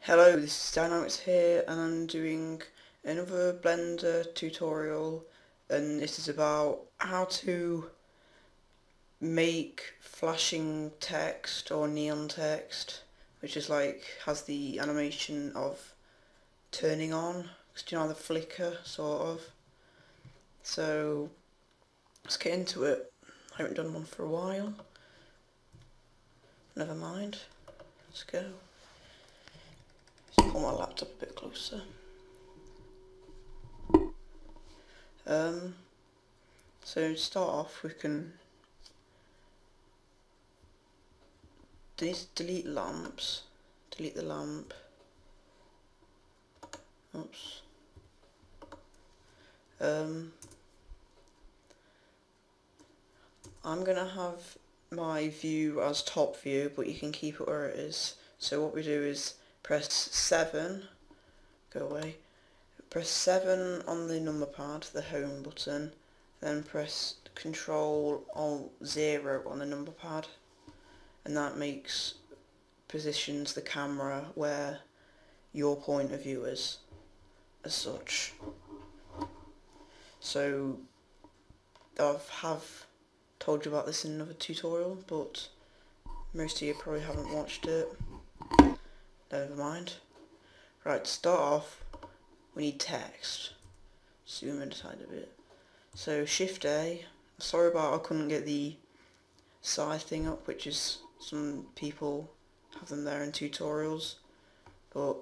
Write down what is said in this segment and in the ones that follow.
Hello, this is Dynamics here, and I'm doing another Blender tutorial, and this is about how to make flashing text or neon text, which is like has the animation of turning on, because you know the flicker sort of. So let's get into it. I haven't done one for a while. Never mind. Let's go. Let's pull my laptop a bit closer. So to start off, we can delete lamps. Delete the lamp. Oops. I'm gonna have my view as top view, but you can keep it where it is. So what we do is press 7, go away, press 7 on the number pad, the home button, then press Control Alt 0 on the number pad, and that positions the camera where your point of view is, as such. So I have told you about this in another tutorial, but most of you probably haven't watched it. Never mind. Right, to start off, we need text. Zoom in a tiny bit. So Shift A. Sorry about I couldn't get the size thing up, which is some people have them there in tutorials, but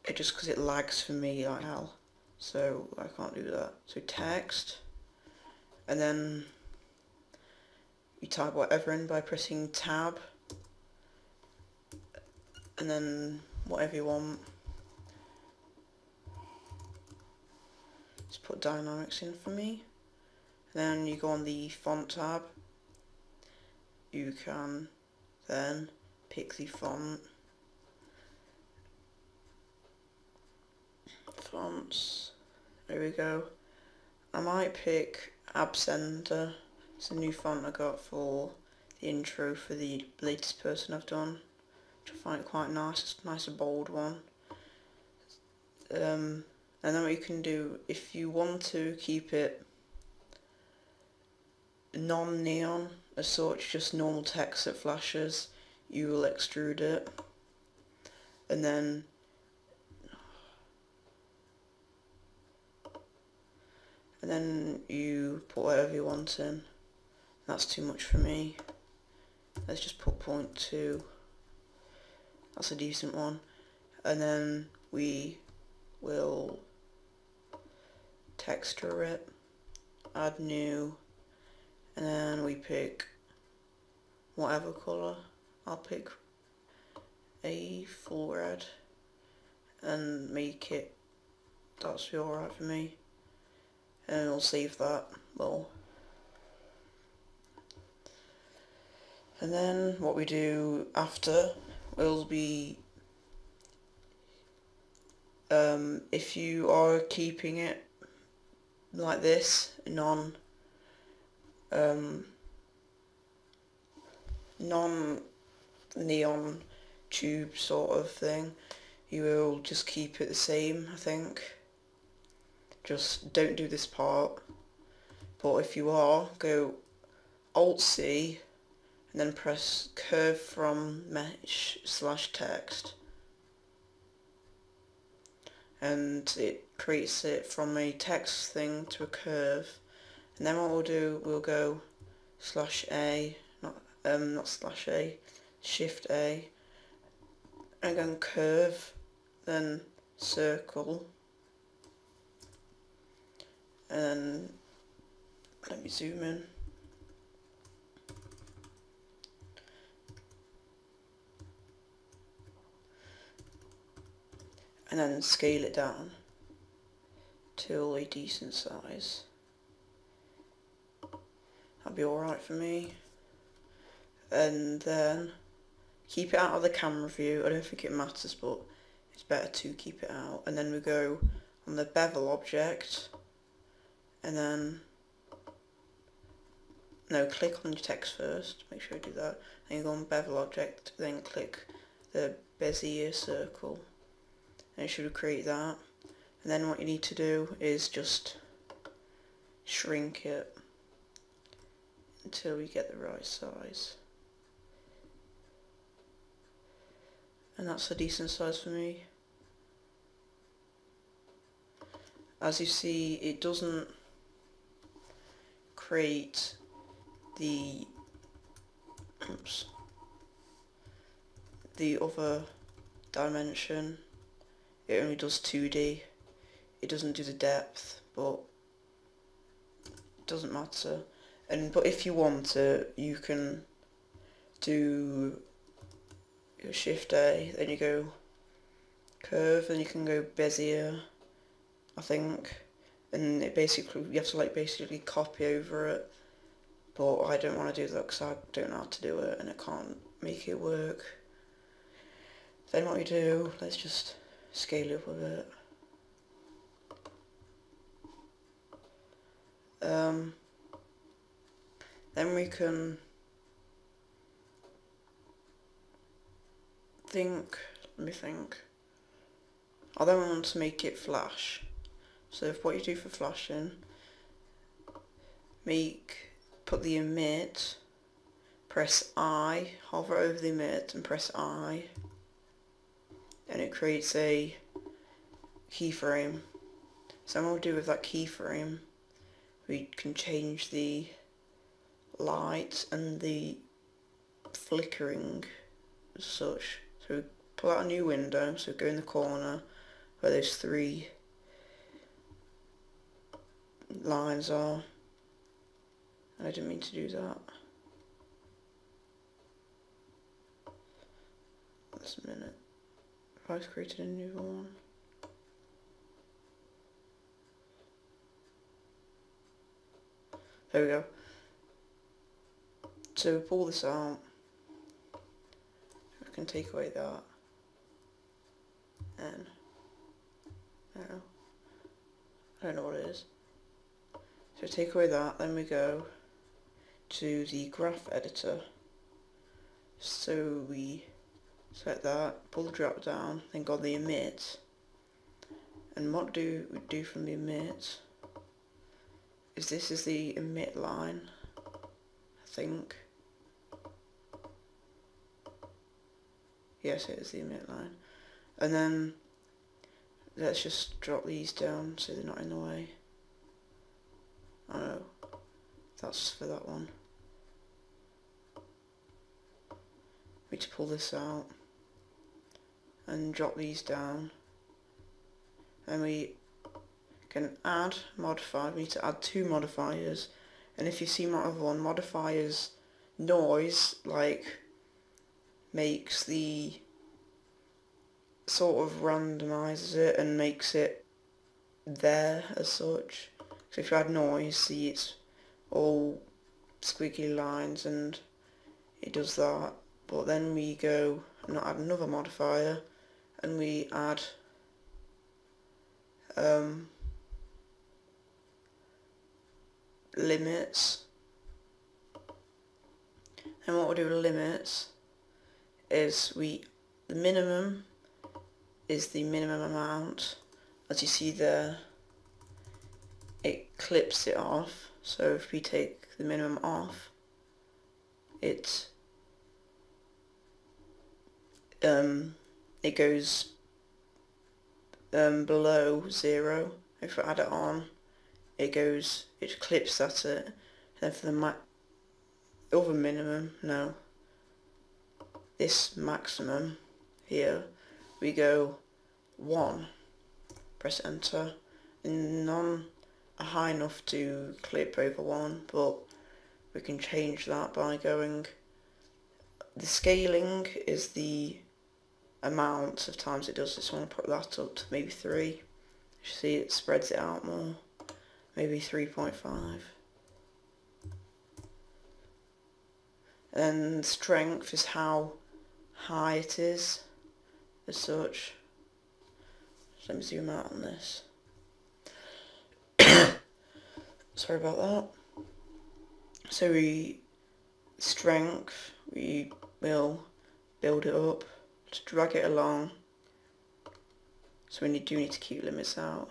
it just because it lags for me like hell, so I can't do that. So text, and then you type whatever in by pressing tab, and then whatever you want. Just put Dynamics in for me. Then you go on the font tab. You can then pick the fonts. There we go. I might pick Absender. It's a new font I got for the intro for the latest person I've done, which I find quite nice. It's a nice bold one. And then what you can do, if you want to keep it non-neon as such, just normal text that flashes, you will extrude it, and then you put whatever you want in. That's too much for me. Let's just put 0.2. That's a decent one. And then we will texture it, add new, and then we pick whatever colour. I'll pick a full red and make it, that's alright for me, and we'll save that. Well, and then what we do after will be, if you are keeping it like this, non-neon tube sort of thing, you will just keep it the same, I think. Just don't do this part, but if you are, go Alt C and then press curve from mesh / text, and it creates it from a text thing to a curve. And then what we'll do, we'll go /A, not /A, Shift A, and then curve, then circle, and let me zoom in. And then scale it down to a decent size. That'll be alright for me. And then keep it out of the camera view. I don't think it matters, but it's better to keep it out. And then we go on the Bevel Object, and then click on your text first, make sure you do that, then you go on Bevel Object, then click the Bezier circle, and it should create that. And then what you need to do is just shrink it until we get the right size. And that's a decent size for me. As you see, it doesn't create the other dimension. It only does 2D. It doesn't do the depth, but it doesn't matter. But if you want to, you can do your Shift A, then you go curve, then you can go Bezier, I think, and it basically, you have to like basically copy over it, but I don't want to do that because I don't know how to do it and I can't make it work. Then what we do, let's just scale up a bit. Then we can let me think. I then want to make it flash. So if what you do for flashing, put the emit, press I, hover over the emit and press I, and it creates a keyframe. So what we'll do with that keyframe, we can change the light and the flickering as such. So we pull out a new window, so go in the corner where those 3 lines are. I didn't mean to do that. Just a minute. I've created a new one. There we go. So pull this out. I can take away that. And I don't know what it is. So take away that, then we go to the graph editor. So we select that, pull the drop down, then go the emit. And what we do from the emit is this is the emit line, I think. Yes, it is the emit line. And then let's just drop these down so they're not in the way. Oh no, that's for that one. We need to pull this out and drop these down. And we can add, modify. We need to add 2 modifiers. And if you see my other one, modifiers noise, like, makes the sort of randomizes it and makes it there as such. So if you add noise, see it's all squiggly lines and it does that. But then we go and add another modifier and we add limits. And what we'll do with limits is the minimum is the minimum amount. As you see there, it clips it off. So if we take the minimum off, it goes below 0. If we add it on, it clips at it. And for the other minimum, no, this maximum here, we go 1, press enter, and none are high enough to clip over 1, but we can change that by going, the scaling is the amount of times it does this. I want to put that up to maybe 3. You see it spreads it out more, maybe 3.5. And strength is how high it is as such. So let me zoom out on this. Sorry about that. So strength, we will build it up to drag it along So we do need to keep limits out.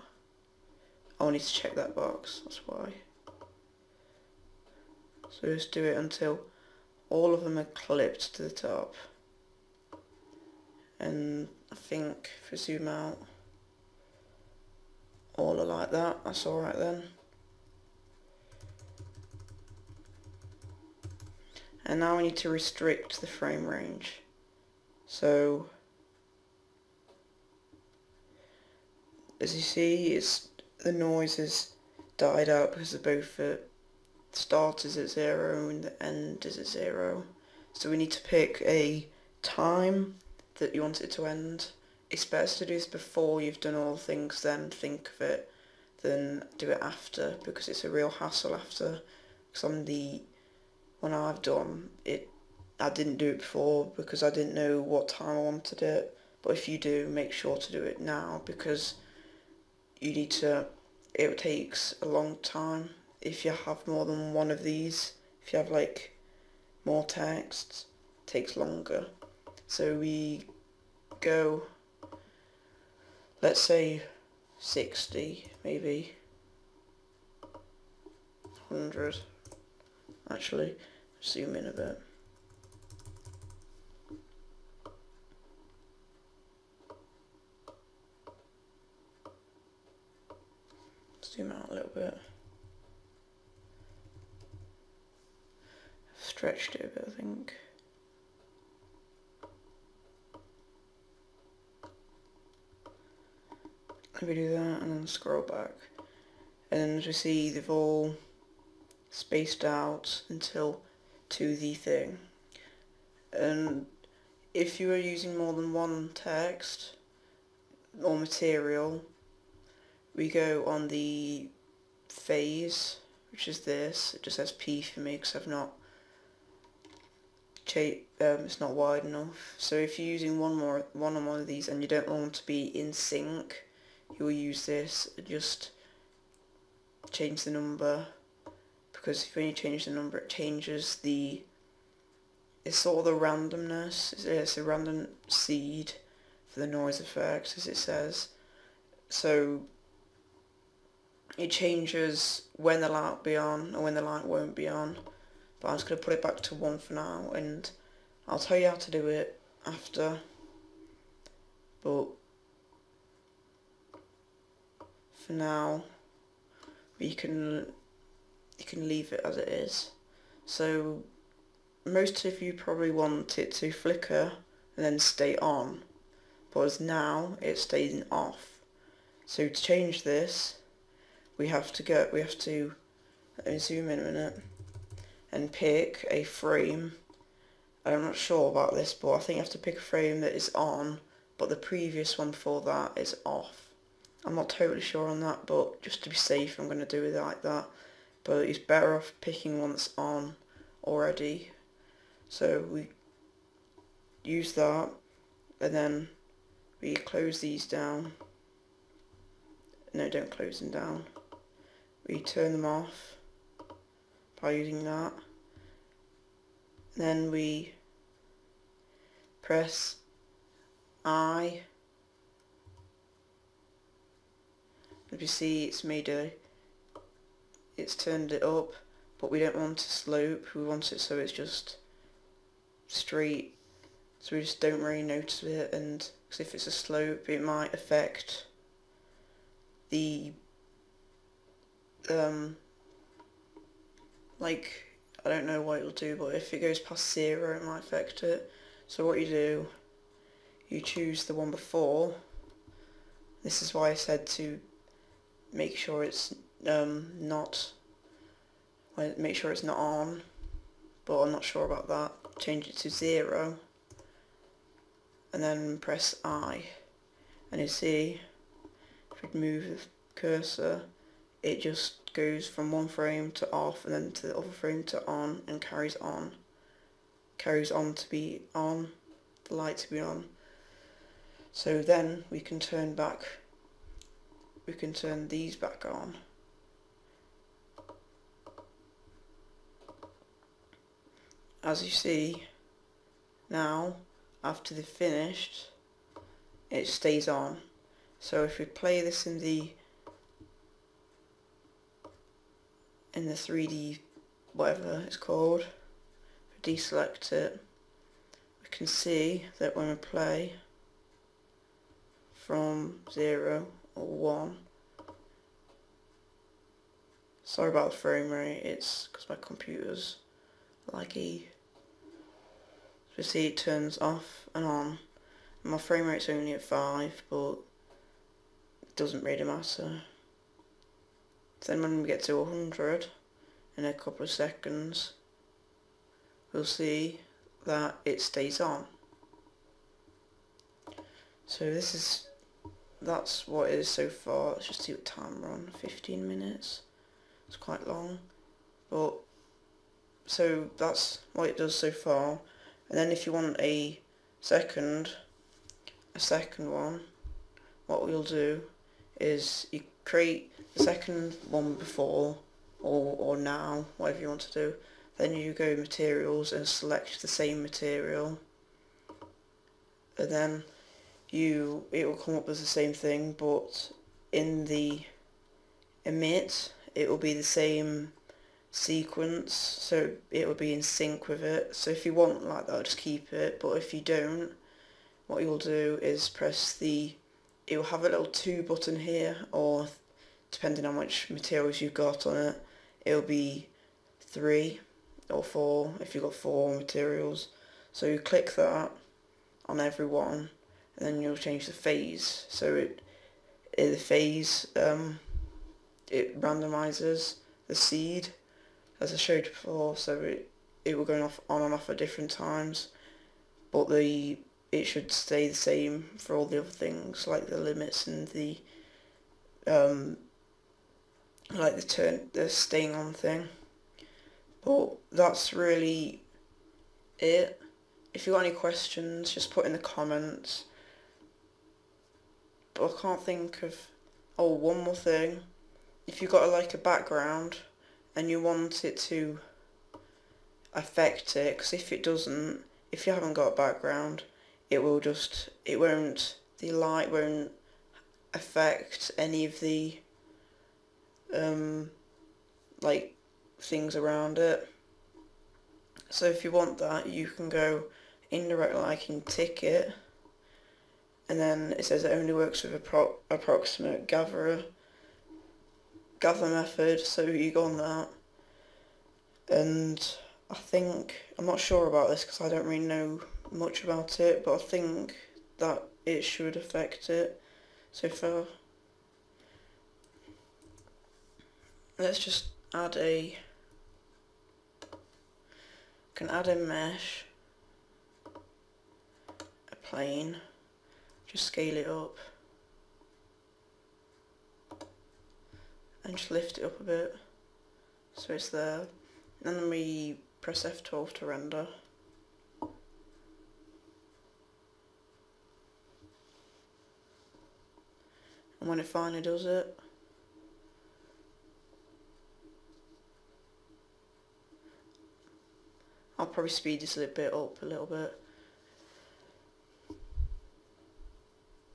I need to check that box, that's why. So just do it until all of them are clipped to the top. And I think if we zoom out, all are like that, that's alright then. And now we need to restrict the frame range. So, as you see, the noise has died out because of both the start is at 0 and the end is at 0. So we need to pick a time that you want it to end. It's better to do this before you've done all things, then think of it, than do it after, because it's a real hassle after. Because on the one I've done, I didn't do it before because I didn't know what time I wanted it. But if you do, make sure to do it now, because it takes a long time if you have more than one of these. If you have like more texts, it takes longer. So we go, let's say 60, maybe 100. Actually, zoom in a bit. Zoom out a little bit. Stretched it a bit, I think. Let me do that and then scroll back. And as we see, they've all spaced out until to the thing. And if you are using more than one text or material, we go on the phase, which is this. It just says P for me because I've not it's not wide enough. So if you're using one on one of these and you don't want to be in sync, you will use this. Just change the number, because when you change the number, it changes it's sort of the randomness. It's a random seed for the noise effect, as it says. So it changes when the light will be on and when the light won't be on. But I'm just going to put it back to 1 for now, and I'll tell you how to do it after. But for now, you can leave it as it is. So most of you probably want it to flicker and then stay on, but as now it stays off. So to change this, we have to let me zoom in a minute and pick a frame. I'm not sure about this, but I think you have to pick a frame that is on, but the previous one before that is off. I'm not totally sure on that, but just to be safe, I'm going to do it like that. But it's better off picking one that's on already. So we use that, and then we close these down. No, don't close them down. We turn them off by using that. Then we press I. As you see, it's turned it up, but we don't want a slope. We want it so it's just straight. So we just don't really notice it, and because if it's a slope, it might affect the like, I don't know what it'll do, but if it goes past 0, it might affect it. So what you do, you choose the one before. This is why I said to make sure it's not on, but I'm not sure about that. Change it to 0, and then press I, and you see, if we move the cursor, it just goes from one frame to off and then to the other frame to on, and carries on to be on, the light to be on. So then we can turn these back on. As you see now, after they've finished, it stays on. So if we play this in the 3D whatever it's called, deselect it, we can see that when we play from 0 or 1, sorry about the frame rate, it's because my computer's laggy. So you see it turns off and on. My frame rate's only at 5, but it doesn't really matter. Then when we get to 100 in a couple of seconds, we'll see that it stays on. So that's what it is so far. Let's just see what time we're on. 15 minutes. It's quite long, but so that's what it does so far. And then if you want a second one, what we'll do is you create the second one before or now, whatever you want to do. Then you go materials and select the same material, and then it will come up as the same thing, but in the emit it will be the same sequence, so it will be in sync with it. So if you want like that, just keep it, but if you don't, what you'll do is press it will have a little 2 button here, or depending on which materials you've got on it, it'll be 3 or 4 if you've got 4 materials. So you click that on every one, and then you'll change the phase. So the phase it randomizes the seed as I showed before, so it will go off on and off at different times, but it should stay the same for all the other things like the limits and the like the staying on thing. But that's really it. If you've got any questions, just put in the comments. But I can't think of... Oh, one more thing. If you've got like a background and you want it to affect it, because if it doesn't, if you haven't got a background, the light won't affect any of the like things around it. So if you want that, you can go indirect lighting, tick it, and then it says it only works with approximate gather method, so you go on that. And I'm not sure about this because I don't really know much about it, but I think that it should affect it so far. Let's just add a mesh, a plane, just scale it up and just lift it up a bit so it's there, and then we press F12 to render. And when it finally does it, I'll probably speed this a bit up a little bit.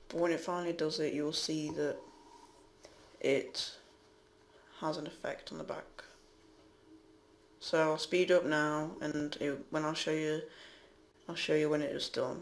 But when it finally does it, you'll see that it has an effect on the back. So I'll speed up now, and when I'll show you when it is done.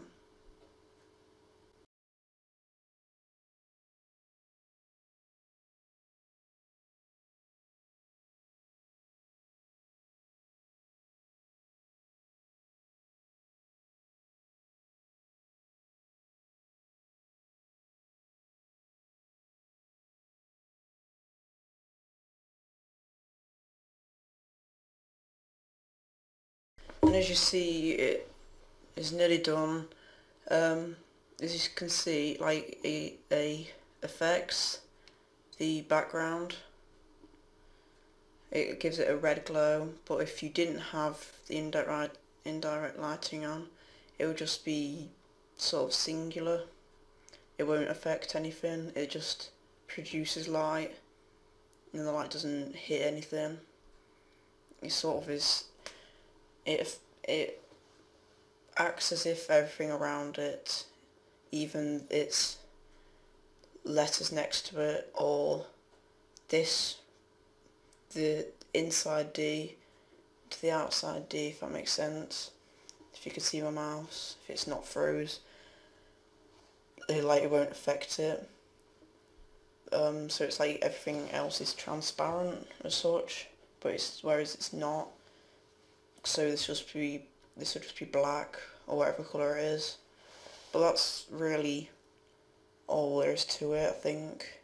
And as you see, it is nearly done. As you can see, like it affects the background. It gives it a red glow, but if you didn't have the indirect lighting on, it would just be sort of singular. It won't affect anything, it just produces light, and the light doesn't hit anything. It sort of is... It acts as if everything around it, even its letters next to it, or this, the inside D to the outside D, if that makes sense. If you can see my mouse, if it's not froze, the light won't affect it. So it's like everything else is transparent as such, but whereas it's not. So this will just be black or whatever colour it is. But that's really all there is to it, I think.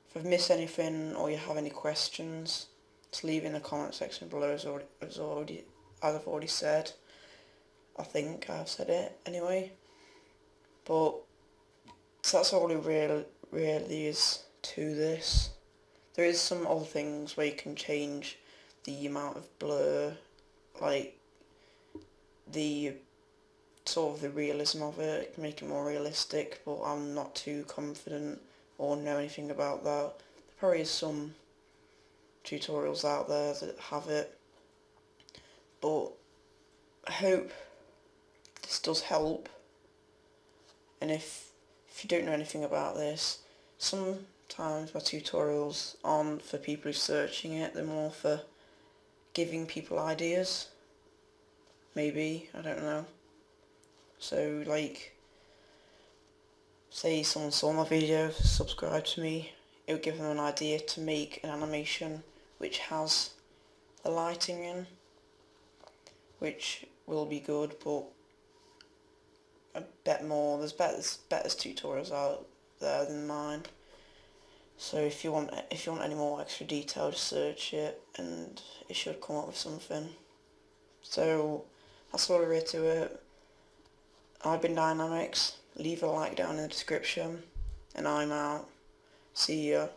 If I've missed anything or you have any questions, just leave it in the comment section below, as I've already said. I think I've said it anyway. But so that's all it really is to this. There is some other things where you can change the amount of blur, like the sort of the realism of it. You can make it more realistic, but I'm not too confident or know anything about that. There probably is some tutorials out there that have it, but I hope this does help. And if you don't know anything about this, sometimes my tutorials aren't for people who are searching it, they're more for giving people ideas. Maybe, I don't know. So like, say someone saw my video, subscribed to me, it would give them an idea to make an animation which has the lighting in, which will be good, but I bet there's better tutorials out there than mine. So if you want any more extra detail, just search it and it should come up with something. So that's all there is to it. I've been Dynamics. Leave a like down in the description, and I'm out. See ya.